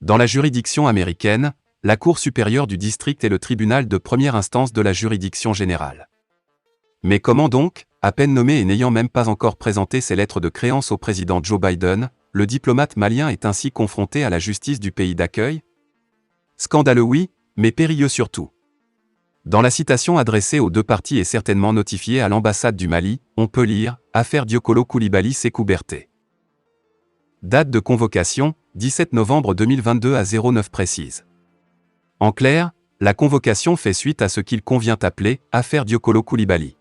Dans la juridiction américaine, la Cour supérieure du district est le tribunal de première instance de la juridiction générale. Mais comment donc, à peine nommé et n'ayant même pas encore présenté ses lettres de créance au président Joe Biden, le diplomate malien est ainsi confronté à la justice du pays d'accueil? Scandaleux oui, mais périlleux surtout. Dans la citation adressée aux deux parties et certainement notifiée à l'ambassade du Mali, on peut lire « Affaire Diokolo Coulibaly Sékou Berté ». Date de convocation, 17 novembre 2022 à 09 précise. En clair, la convocation fait suite à ce qu'il convient appeler « Affaire Diokolo Coulibaly ».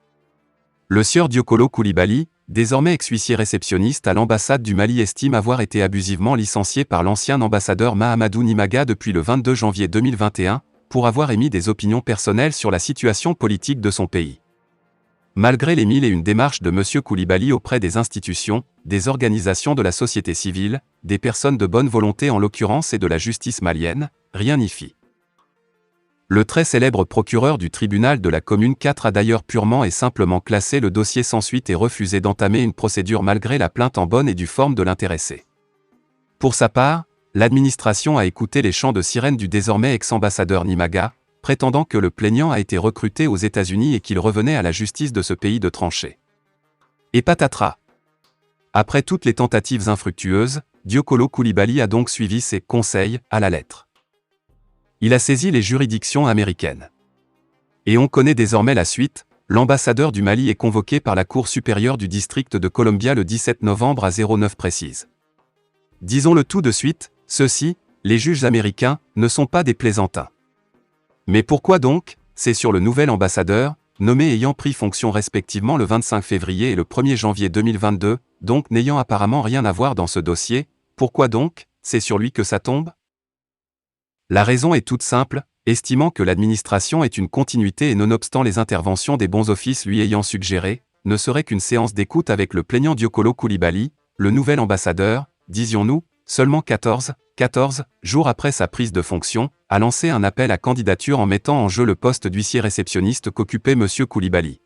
Le sieur Diokolo Coulibaly, désormais ex-huissier réceptionniste à l'ambassade du Mali, estime avoir été abusivement licencié par l'ancien ambassadeur Mahamadou Nimaga depuis le 22 janvier 2021, pour avoir émis des opinions personnelles sur la situation politique de son pays. Malgré les 1001 démarches de M. Coulibaly auprès des institutions, des organisations de la société civile, des personnes de bonne volonté en l'occurrence et de la justice malienne, rien n'y fit. Le très célèbre procureur du tribunal de la commune 4 a d'ailleurs purement et simplement classé le dossier sans suite et refusé d'entamer une procédure malgré la plainte en bonne et due forme de l'intéressé. Pour sa part, l'administration a écouté les chants de sirène du désormais ex-ambassadeur Nimaga, prétendant que le plaignant a été recruté aux États-Unis et qu'il revenait à la justice de ce pays de trancher. Et patatras. Après toutes les tentatives infructueuses, Diokolo Coulibaly a donc suivi ses conseils à la lettre. Il a saisi les juridictions américaines. Et on connaît désormais la suite, l'ambassadeur du Mali est convoqué par la Cour supérieure du district de Columbia le 17 novembre à 09 précise. Disons-le tout de suite, ceux-ci, les juges américains, ne sont pas des plaisantins. Mais pourquoi donc, c'est sur le nouvel ambassadeur, nommé ayant pris fonction respectivement le 25 février et le 1er janvier 2022, donc n'ayant apparemment rien à voir dans ce dossier, pourquoi donc, c'est sur lui que ça tombe? La raison est toute simple, estimant que l'administration est une continuité et nonobstant les interventions des bons offices lui ayant suggéré, ne serait qu'une séance d'écoute avec le plaignant Diokolo Coulibaly, le nouvel ambassadeur, disions-nous, seulement 14 jours après sa prise de fonction, a lancé un appel à candidature en mettant en jeu le poste d'huissier réceptionniste qu'occupait M. Coulibaly.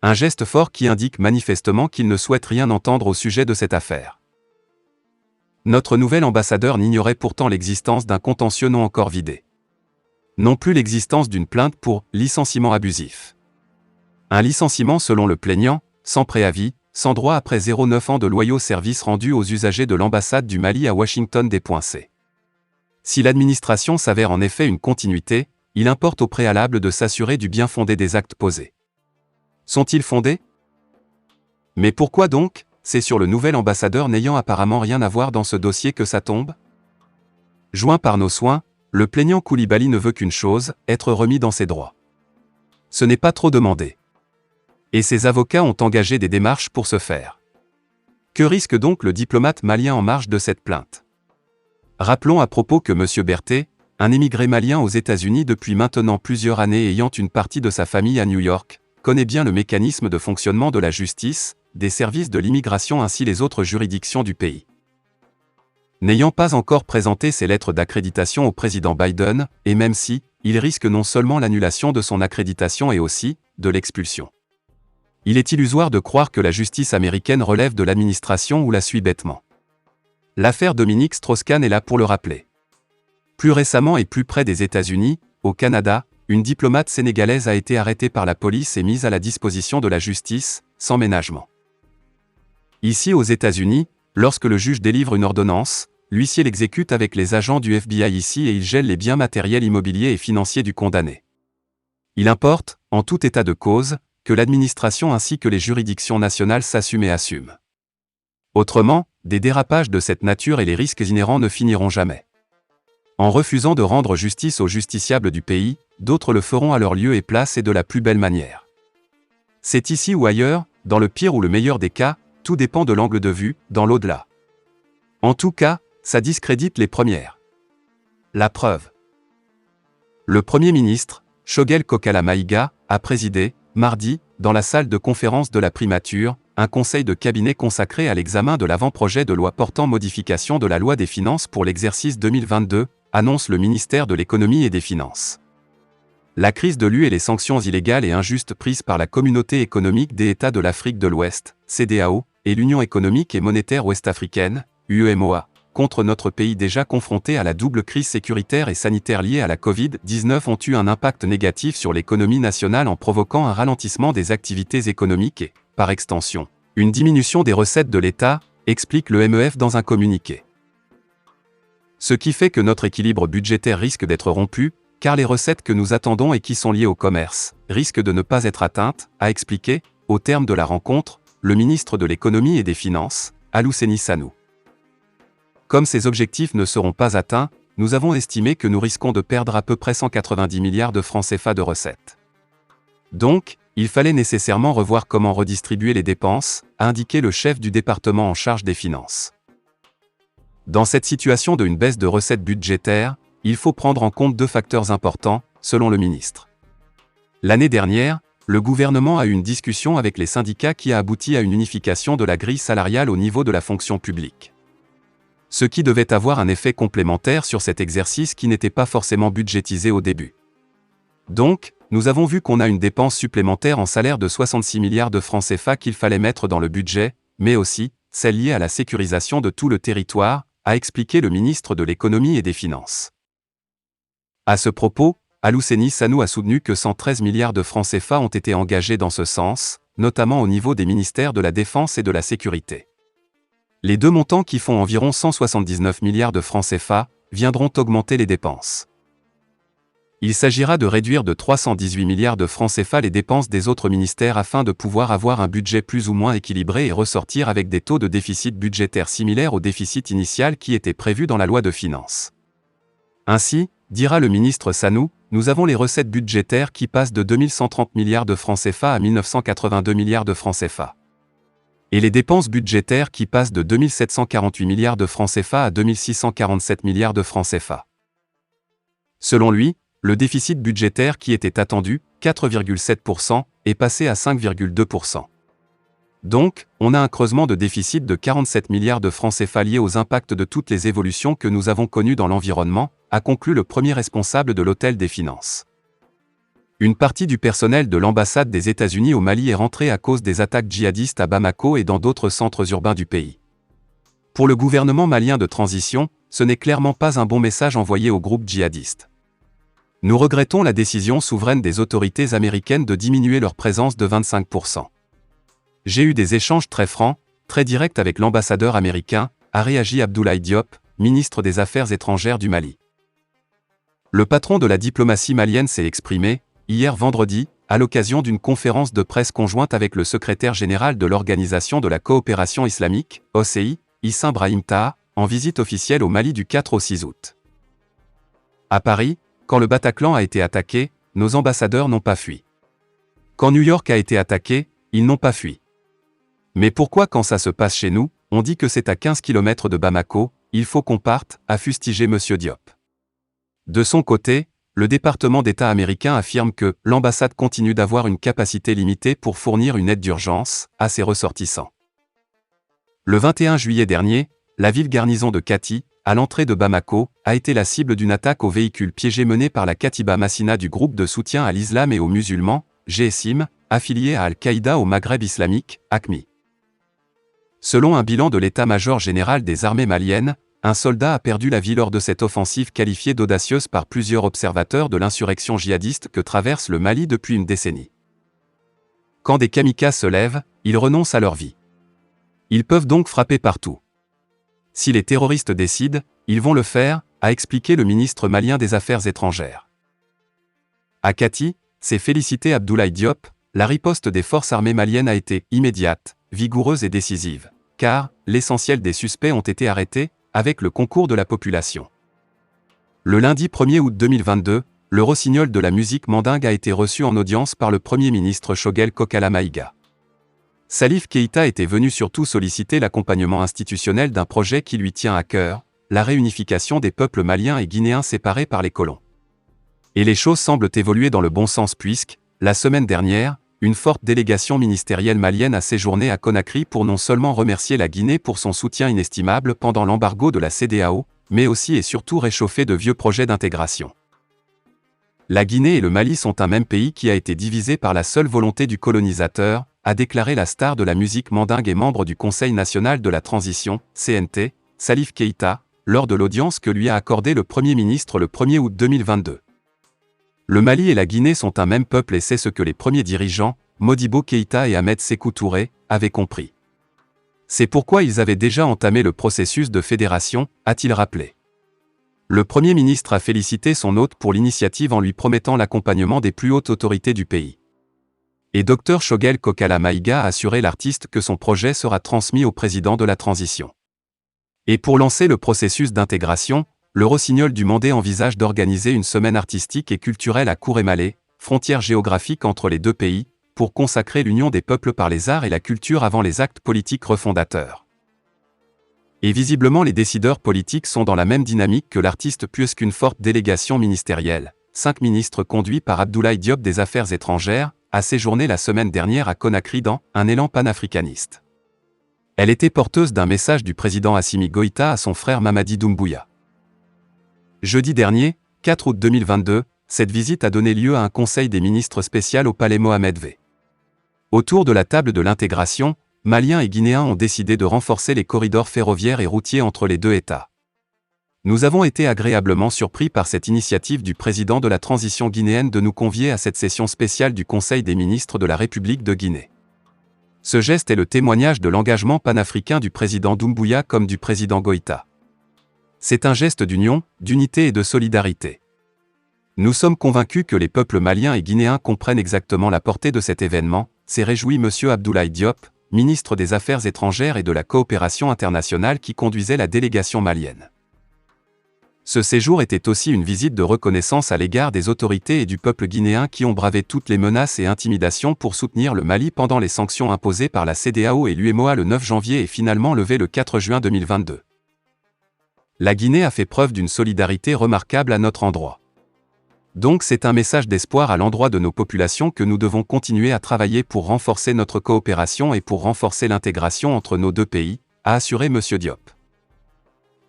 Un geste fort qui indique manifestement qu'il ne souhaite rien entendre au sujet de cette affaire. Notre nouvel ambassadeur n'ignorait pourtant l'existence d'un contentieux non encore vidé. Non plus l'existence d'une plainte pour licenciement abusif. Un licenciement selon le plaignant, sans préavis, sans droit après 09 ans de loyaux services rendus aux usagers de l'ambassade du Mali à Washington D.C. Si l'administration s'avère en effet une continuité, il importe au préalable de s'assurer du bien fondé des actes posés. Sont-ils fondés? Mais pourquoi donc, c'est sur le nouvel ambassadeur n'ayant apparemment rien à voir dans ce dossier que ça tombe? Joint par nos soins, le plaignant Coulibaly ne veut qu'une chose, être remis dans ses droits. Ce n'est pas trop demandé. Et ses avocats ont engagé des démarches pour ce faire. Que risque donc le diplomate malien en marge de cette plainte? Rappelons à propos que M. Berté, un émigré malien aux États-Unis depuis maintenant plusieurs années ayant une partie de sa famille à New York, connaît bien le mécanisme de fonctionnement de la justice, des services de l'immigration ainsi les autres juridictions du pays. N'ayant pas encore présenté ses lettres d'accréditation au président Biden, et même si, il risque non seulement l'annulation de son accréditation et aussi, de l'expulsion. Il est illusoire de croire que la justice américaine relève de l'administration ou la suit bêtement. L'affaire Dominique Strauss-Kahn est là pour le rappeler. Plus récemment et plus près des États-Unis, au Canada, une diplomate sénégalaise a été arrêtée par la police et mise à la disposition de la justice, sans ménagement. Ici aux États-Unis, lorsque le juge délivre une ordonnance, l'huissier l'exécute avec les agents du FBI ici et il gèle les biens matériels immobiliers et financiers du condamné. Il importe, en tout état de cause, que l'administration ainsi que les juridictions nationales s'assument et assument. Autrement, des dérapages de cette nature et les risques inhérents ne finiront jamais. En refusant de rendre justice aux justiciables du pays, d'autres le feront à leur lieu et place et de la plus belle manière. C'est ici ou ailleurs, dans le pire ou le meilleur des cas, tout dépend de l'angle de vue, dans l'au-delà. En tout cas, ça discrédite les premières. La preuve. Le Premier ministre, Shogel Kokala Maïga, a présidé, mardi, dans la salle de conférence de la primature, un conseil de cabinet consacré à l'examen de l'avant-projet de loi portant modification de la loi des finances pour l'exercice 2022, annonce le ministère de l'Économie et des Finances. La crise de l'UE et les sanctions illégales et injustes prises par la Communauté économique des États de l'Afrique de l'Ouest, CEDEAO, et l'Union économique et monétaire ouest-africaine, UEMOA, contre notre pays déjà confronté à la double crise sécuritaire et sanitaire liée à la Covid-19 ont eu un impact négatif sur l'économie nationale en provoquant un ralentissement des activités économiques et, par extension, une diminution des recettes de l'État, explique le MEF dans un communiqué. Ce qui fait que notre équilibre budgétaire risque d'être rompu, car les recettes que nous attendons et qui sont liées au commerce risquent de ne pas être atteintes, a expliqué, au terme de la rencontre, le ministre de l'Économie et des Finances, Alioune Sanou. Comme ces objectifs ne seront pas atteints, nous avons estimé que nous risquons de perdre à peu près 190 milliards de francs CFA de recettes. Donc, il fallait nécessairement revoir comment redistribuer les dépenses, a indiqué le chef du département en charge des finances. Dans cette situation d'une baisse de recettes budgétaires, il faut prendre en compte deux facteurs importants, selon le ministre. L'année dernière, le gouvernement a eu une discussion avec les syndicats qui a abouti à une unification de la grille salariale au niveau de la fonction publique. Ce qui devait avoir un effet complémentaire sur cet exercice qui n'était pas forcément budgétisé au début. Donc, nous avons vu qu'on a une dépense supplémentaire en salaire de 66 milliards de francs CFA qu'il fallait mettre dans le budget, mais aussi, celle liée à la sécurisation de tout le territoire, a expliqué le ministre de l'Économie et des Finances. À ce propos, Alioune Sanou a soutenu que 113 milliards de francs CFA ont été engagés dans ce sens, notamment au niveau des ministères de la Défense et de la Sécurité. Les deux montants qui font environ 179 milliards de francs CFA viendront augmenter les dépenses. Il s'agira de réduire de 318 milliards de francs CFA les dépenses des autres ministères afin de pouvoir avoir un budget plus ou moins équilibré et ressortir avec des taux de déficit budgétaire similaires au déficit initial qui était prévu dans la loi de finances. Ainsi, dira le ministre Sanou, nous avons les recettes budgétaires qui passent de 2130 milliards de francs CFA à 1982 milliards de francs CFA. Et les dépenses budgétaires qui passent de 2748 milliards de francs CFA à 2647 milliards de francs CFA. Selon lui, le déficit budgétaire qui était attendu, 4,7%, est passé à 5,2%. Donc, on a un creusement de déficit de 47 milliards de francs CFA liés aux impacts de toutes les évolutions que nous avons connues dans l'environnement, a conclu le premier responsable de l'hôtel des finances. Une partie du personnel de l'ambassade des États-Unis au Mali est rentrée à cause des attaques djihadistes à Bamako et dans d'autres centres urbains du pays. Pour le gouvernement malien de transition, ce n'est clairement pas un bon message envoyé au groupe djihadiste. Nous regrettons la décision souveraine des autorités américaines de diminuer leur présence de 25%. J'ai eu des échanges très francs, très directs avec l'ambassadeur américain, a réagi Abdoulaye Diop, ministre des Affaires étrangères du Mali. Le patron de la diplomatie malienne s'est exprimé, hier vendredi, à l'occasion d'une conférence de presse conjointe avec le secrétaire général de l'Organisation de la coopération islamique, OCI, Hissène Brahim Taha, en visite officielle au Mali du 4 au 6 août. À Paris, quand le Bataclan a été attaqué, nos ambassadeurs n'ont pas fui. Quand New York a été attaqué, ils n'ont pas fui. Mais pourquoi quand ça se passe chez nous, on dit que c'est à 15 km de Bamako, il faut qu'on parte, a fustigé M. Diop. De son côté, le département d'État américain affirme que l'ambassade continue d'avoir une capacité limitée pour fournir une aide d'urgence à ses ressortissants. Le 21 juillet dernier, la ville garnison de Kati, à l'entrée de Bamako, a été la cible d'une attaque aux véhicules piégés menée par la Katiba Massina du groupe de soutien à l'islam et aux musulmans, GSIM, affilié à Al-Qaïda au Maghreb islamique, AQMI. Selon un bilan de l'état-major général des armées maliennes, un soldat a perdu la vie lors de cette offensive qualifiée d'audacieuse par plusieurs observateurs de l'insurrection djihadiste que traverse le Mali depuis une décennie. Quand des kamikazes se lèvent, ils renoncent à leur vie. Ils peuvent donc frapper partout. Si les terroristes décident, ils vont le faire, a expliqué le ministre malien des Affaires étrangères. À Kati, s'est félicité Abdoulaye Diop, la riposte des forces armées maliennes a été immédiate, vigoureuse et décisive, car l'essentiel des suspects ont été arrêtés, avec le concours de la population. Le lundi 1er août 2022, le rossignol de la musique mandingue a été reçu en audience par le Premier ministre Choguel Kokala Maïga. Salif Keïta était venu surtout solliciter l'accompagnement institutionnel d'un projet qui lui tient à cœur, la réunification des peuples maliens et guinéens séparés par les colons. Et les choses semblent évoluer dans le bon sens puisque, la semaine dernière, une forte délégation ministérielle malienne a séjourné à Conakry pour non seulement remercier la Guinée pour son soutien inestimable pendant l'embargo de la CEDEAO, mais aussi et surtout réchauffer de vieux projets d'intégration. La Guinée et le Mali sont un même pays qui a été divisé par la seule volonté du colonisateur, a déclaré la star de la musique mandingue et membre du Conseil national de la transition, CNT, Salif Keïta, lors de l'audience que lui a accordée le Premier ministre le 1er août 2022. Le Mali et la Guinée sont un même peuple et c'est ce que les premiers dirigeants, Modibo Keïta et Ahmed Sékou Touré, avaient compris. C'est pourquoi ils avaient déjà entamé le processus de fédération, a-t-il rappelé. Le Premier ministre a félicité son hôte pour l'initiative en lui promettant l'accompagnement des plus hautes autorités du pays. Et Dr Shogel Kokala Maïga a assuré l'artiste que son projet sera transmis au président de la transition. Et pour lancer le processus d'intégration, le Rossignol du Mandé envisage d'organiser une semaine artistique et culturelle à Kouré-Malé, frontière géographique entre les deux pays, pour consacrer l'union des peuples par les arts et la culture avant les actes politiques refondateurs. Et visiblement les décideurs politiques sont dans la même dynamique que l'artiste puisqu'une forte délégation ministérielle, 5 ministres conduits par Abdoulaye Diop des Affaires étrangères, a séjourné la semaine dernière à Conakry dans un élan panafricaniste. Elle était porteuse d'un message du président Assimi Goïta à son frère Mamadi Doumbouya. Jeudi dernier, 4 août 2022, cette visite a donné lieu à un conseil des ministres spécial au palais Mohamed V. Autour de la table de l'intégration, Maliens et Guinéens ont décidé de renforcer les corridors ferroviaires et routiers entre les deux États. Nous avons été agréablement surpris par cette initiative du président de la transition guinéenne de nous convier à cette session spéciale du Conseil des ministres de la République de Guinée. Ce geste est le témoignage de l'engagement panafricain du président Doumbouya comme du président Goïta. C'est un geste d'union, d'unité et de solidarité. Nous sommes convaincus que les peuples maliens et guinéens comprennent exactement la portée de cet événement, s'est réjoui M. Abdoulaye Diop, ministre des Affaires étrangères et de la coopération internationale qui conduisait la délégation malienne. Ce séjour était aussi une visite de reconnaissance à l'égard des autorités et du peuple guinéen qui ont bravé toutes les menaces et intimidations pour soutenir le Mali pendant les sanctions imposées par la CEDEAO et l'UEMOA le 9 janvier et finalement levées le 4 juin 2022. La Guinée a fait preuve d'une solidarité remarquable à notre endroit. Donc c'est un message d'espoir à l'endroit de nos populations que nous devons continuer à travailler pour renforcer notre coopération et pour renforcer l'intégration entre nos deux pays, a assuré M. Diop.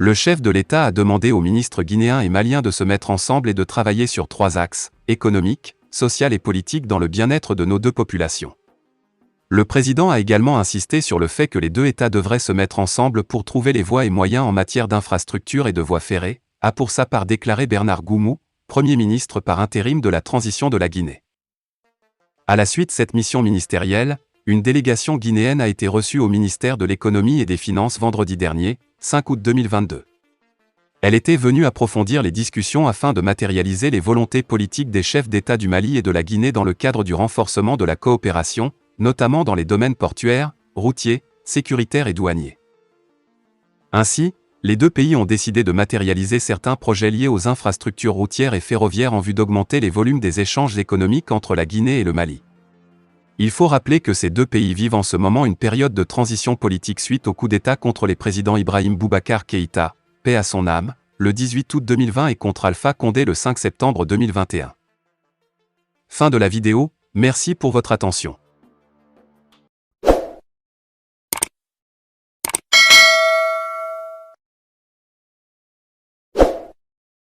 Le chef de l'État a demandé aux ministres guinéens et maliens de se mettre ensemble et de travailler sur 3 axes, économique, social et politique dans le bien-être de nos deux populations. Le président a également insisté sur le fait que les deux États devraient se mettre ensemble pour trouver les voies et moyens en matière d'infrastructures et de voies ferrées, a pour sa part déclaré Bernard Goumou, Premier ministre par intérim de la transition de la Guinée. À la suite de cette mission ministérielle, une délégation guinéenne a été reçue au ministère de l'Économie et des Finances vendredi dernier, 5 août 2022. Elle était venue approfondir les discussions afin de matérialiser les volontés politiques des chefs d'État du Mali et de la Guinée dans le cadre du renforcement de la coopération, notamment dans les domaines portuaires, routiers, sécuritaires et douaniers. Ainsi, les deux pays ont décidé de matérialiser certains projets liés aux infrastructures routières et ferroviaires en vue d'augmenter les volumes des échanges économiques entre la Guinée et le Mali. Il faut rappeler que ces deux pays vivent en ce moment une période de transition politique suite au coup d'État contre les présidents Ibrahim Boubacar Keïta, paix à son âme, le 18 août 2020 et contre Alpha Condé le 5 septembre 2021. Fin de la vidéo, merci pour votre attention.